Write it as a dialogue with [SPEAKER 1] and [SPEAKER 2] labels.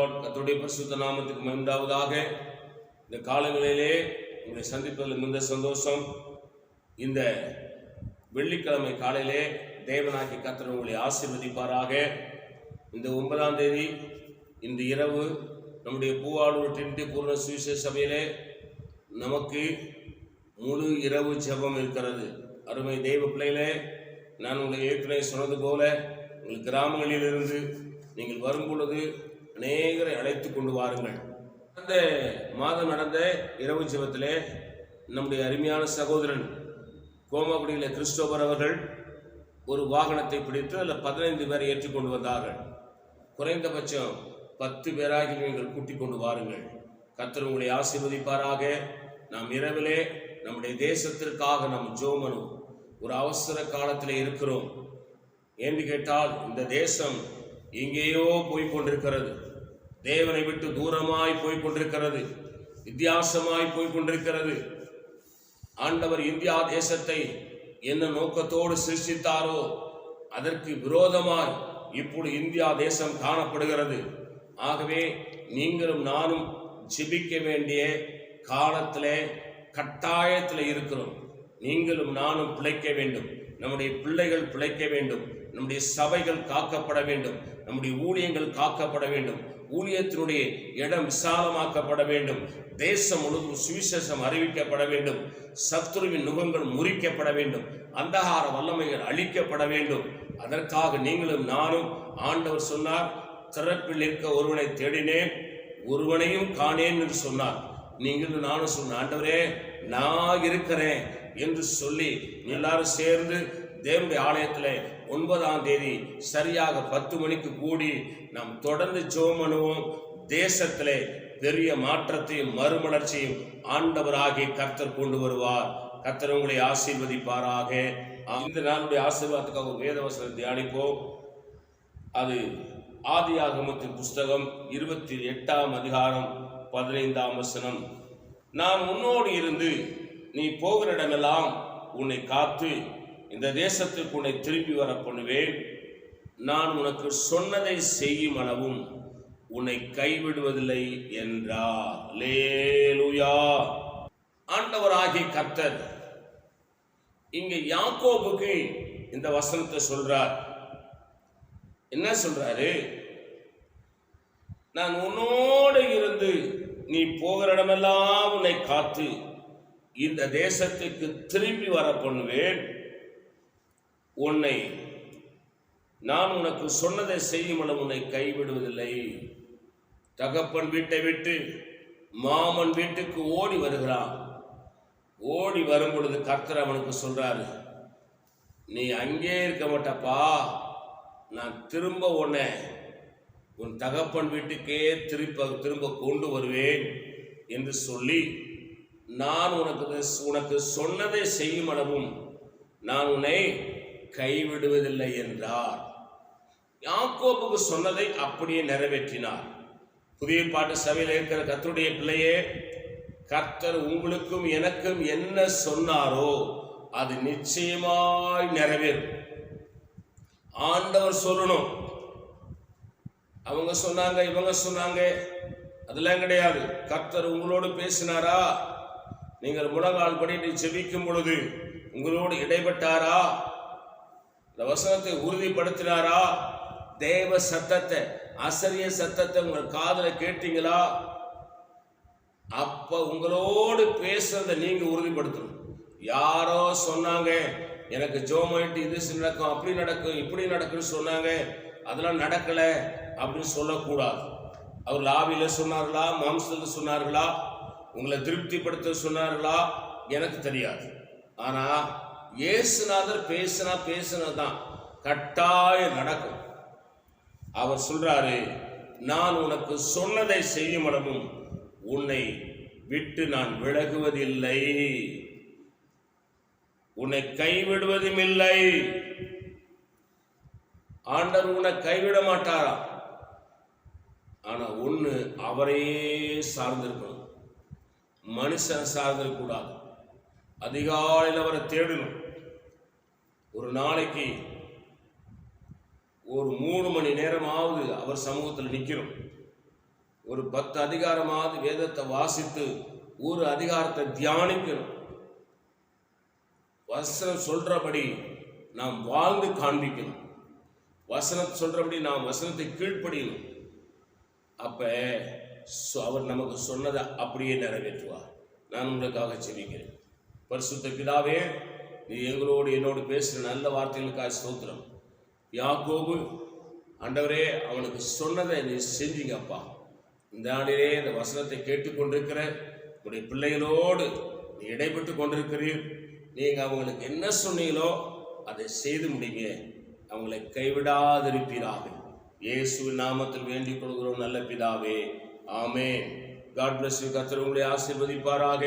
[SPEAKER 1] Lord. கர்த்தருடைய பரிசுத்த நாமத்துக்கு மகிமையுண்டாவதாக. இந்த காலங்களிலே உங்களை சந்திப்பதில் மிகுந்த சந்தோஷம். இந்த வெள்ளிக்கிழமை காலையிலே தேவனாகிய கர்த்தர் உங்களை ஆசீர்வதிப்பாராக. இந்த 9ஆம் தேதி இந்த இரவு நம்முடைய பூவாளூர் டிரினிட்டி பூர்ண சுவிசேஷ சபையிலே நமக்கு முழு இரவு ஜெபம் இருக்கிறது. அருமை தெய்வ பிள்ளைகளே, நான் உங்களை ஏற்கனவே சொன்னது போல உங்கள் கிராமங்களிலிருந்து நீங்கள் வரும் பொழுது அநேகரை அழைத்து கொண்டு வாருங்கள். அந்த மாதம் நடந்த இரவு ஜெபத்திலே நம்முடைய அருமையான சகோதரன் கோமாகுடியில் கிறிஸ்டோபர் அவர்கள் ஒரு வாகனத்தை பிடித்து அதில் 15 பேரை ஏற்றிக்கொண்டு வந்தார்கள். குறைந்தபட்சம் 10 பேராகி நீங்கள் கூட்டிக் கொண்டு வாருங்கள். கர்த்தர் உங்களை ஆசீர்வதிப்பாராக. நாம் இரவிலே நம்முடைய தேசத்திற்காக நாம் ஜெபம் ஒரு அவசர காலத்தில் இருக்கிறோம். என்று கேட்டால் இந்த தேசம் எங்கேயோ போய்கொண்டிருக்கிறது. தேவனை விட்டு தூரமாய் போய்கொண்டிருக்கிறது. வித்தியாசமாய் போய்கொண்டிருக்கிறது. ஆண்டவர் இந்தியா தேசத்தை என்ன நோக்கத்தோடு சிருஷ்டித்தாரோ அதற்கு விரோதமாய் இப்போது இந்தியா தேசம் காணப்படுகிறது. ஆகவே நீங்களும் நானும் ஜெபிக்க வேண்டிய காலத்திலே கட்டாயத்தில் இருக்கிறோம். நீங்களும் நானும் பிழைக்க வேண்டும். நம்முடைய பிள்ளைகள் பிழைக்க வேண்டும். நம்முடைய சபைகள் காக்கப்பட வேண்டும். நம்முடைய ஊழியங்கள் காக்கப்பட வேண்டும். ஊழியத்தினுடைய இடம் விசாலமாக்கப்பட வேண்டும். தேசம் முழுவதும் சுவிசேஷம் அறிவிக்கப்பட வேண்டும். சத்துருவின் நுகங்கள் முறிக்கப்பட வேண்டும். அந்தகார வல்லமைகள் அழிக்கப்பட வேண்டும். அதற்காக நீங்களும் நானும், ஆண்டவர் சொன்னார், திறப்பில் இருக்க ஒருவனை தேடினேன், ஒருவனையும் காணேன் என்று சொன்னார். நீங்களும் நானும் சொன்ன, ஆண்டவரே நான் இருக்கிறேன் என்று சொல்லி எல்லாரும் சேர்ந்து தேவனுடைய ஆலயத்தில் 9ஆம் தேதி சரியாக 10 மணிக்கு கூடி நாம் தொடர்ந்து ஜெபம் பண்ணுவோம். தேசத்திலே பெரிய மாற்றத்தையும் மறுமலர்ச்சியும் ஆண்டவராகிய கர்த்தர் கொண்டு வருவார். கர்த்தர் உங்களை ஆசீர்வதிப்பாராக. இந்த நாளுடைய ஆசீர்வாதத்துக்காக ஒரு வேதவசனம் தியானிப்போம். அது ஆதியாகமத்தின் புஸ்தகம் 28ஆம் அதிகாரம் 15ஆம் வசனம். நான் உன்னோடு இருந்து நீ போகிற இடமெல்லாம் உன்னை காத்து இந்த தேசத்துக்கு உன்னை திருப்பி வர பண்ணுவேன். நான் உனக்கு சொன்னதை செய்யும் அளவும் உன்னை கைவிடுவதில்லை என்றார். அல்லேலூயா. ஆண்டவராகிய கர்த்தர் இங்கே யாக்கோபுக்கு இந்த வசனத்தை சொல்றார். என்ன சொல்றாரு? நான் உன்னோடு இருந்து நீ போகிற இடமெல்லாம் உன்னை காத்து இந்த தேசத்துக்கு திரும்பி வர பண்ணுவேன். நான் உனக்கு சொன்னதை செய்யும் அளவு உன்னை கைவிடுவதில்லை. தகப்பன் வீட்டை விட்டு மாமன் வீட்டுக்கு ஓடி வருகிறான். ஓடி வரும் பொழுது கர்த்தர் அவனுக்கு சொல்றாரு, நீ அங்கே இருக்க மாட்டப்பா, நான் திரும்ப உன் தகப்பன் வீட்டுக்கே திரும்ப கொண்டு வருவேன் என்று சொல்லி, நான் உனக்கு சொன்னதை செய்யும் அளவும் நான் உன்னை கைவிடுவதில்லை என்றார். யாக்கோபுக்கு சொன்னதை அப்படியே நிறைவேற்றினார். புதிய பாட்டு சபையில் இருக்கிற கர்த்தருடைய பிள்ளையே, கர்த்தர் உங்களுக்கும் எனக்கும் என்ன சொன்னாரோ அது நிச்சயமாய் நிறைவேறும். ஆண்டவர் சொல்லணும். அவங்க சொன்னாங்க, இவங்க சொன்னாங்க, அதெல்லாம் கிடையாது. கர்த்தர் உங்களோடு பேசினாரா? நீங்கள் முழங்கால் படிட்டு ஜெபிக்கும் பொழுது உங்களோடு இடைப்பட்டாரா? இந்த வசனத்தை உறுதிப்படுத்தினாரா? தேவ சத்தத்தை, அசரிய சத்தத்தை உங்கள் காதுல கேட்டீங்களா? அப்ப உங்களோடு பேசுறதை நீங்க உறுதிப்படுத்தணும். யாரோ சொன்னாங்க, எனக்கு ஜோமாயிட்டு இது நடக்கும், அப்படி நடக்கும், இப்படி நடக்குன்னு சொன்னாங்க, அதெல்லாம் நடக்கல அப்படின்னு சொல்லக்கூடாது. அவர் ஆவியில சொன்னார்களா, மாம்சத்தில் சொன்னார்களா, உங்களை திருப்திப்படுத்த சொன்னார்களா, எனக்கு தெரியாது. ஆனா இயேசுநாதர் பேசினதான் கட்டாயம் நடக்கும். அவர் சொல்றாரு, நான் உனக்கு சொன்னதை செய்யும் அளவும் உன்னை விட்டு நான் விலகுவதில்லை, உன்னை கைவிடுவதும் இல்லை. ஆண்டவர் உன்னை கைவிட மாட்டாரா? ஆனா ஒண்ணு, அவரையே சார்ந்திருக்கணும். மனுஷன் சார்ந்திருக்க கூடாது. அதிகாலையில் அவரை தேடணும். ஒரு நாளைக்கு ஒரு 3 மணி நேரமாவது அவர் சமூகத்தில் நிற்கிறோம். ஒரு 10 அதிகாரமாவது வேதத்தை வாசித்து ஒரு அதிகாரத்தை தியானிக்கணும். வசனம் சொல்றபடி நாம் வாழ்ந்து காண்பிக்கணும். வசனம் சொல்றபடி நாம் வசனத்தை கீழ்ப்படியணும். அப்ப அவர் நமக்கு சொன்னதை அப்படியே நிறைவேற்றுவார். நான் உங்களுக்காக செபிக்கிறேன். பரிசுத்த பிதாவே, நீ எங்களோடு என்னோடு பேசுகிற நல்ல வார்த்தைகளுக்காக ஸ்தோத்திரம். யாக்கோபு ஆண்டவரே, அவனுக்கு சொன்னதை நீ செஞ்சீங்கப்பா. இந்த நாளிலே இந்த வசனத்தை கேட்டுக்கொண்டிருக்கிற உடைய பிள்ளைகளோடு நீ இடைப்பட்டு கொண்டிருக்கிறீர். நீங்க அவங்களுக்கு என்ன சொன்னீங்களோ அதை செய்து முடிங்க. அவங்களை கைவிடாதிருப்பீராக. இயேசுவின் நாமத்தில் வேண்டிக் கொள்கிறோம் நல்ல பிதாவே, ஆமென். God bless you. கர்த்தர் உங்களை ஆசீர்வதிப்பாராக.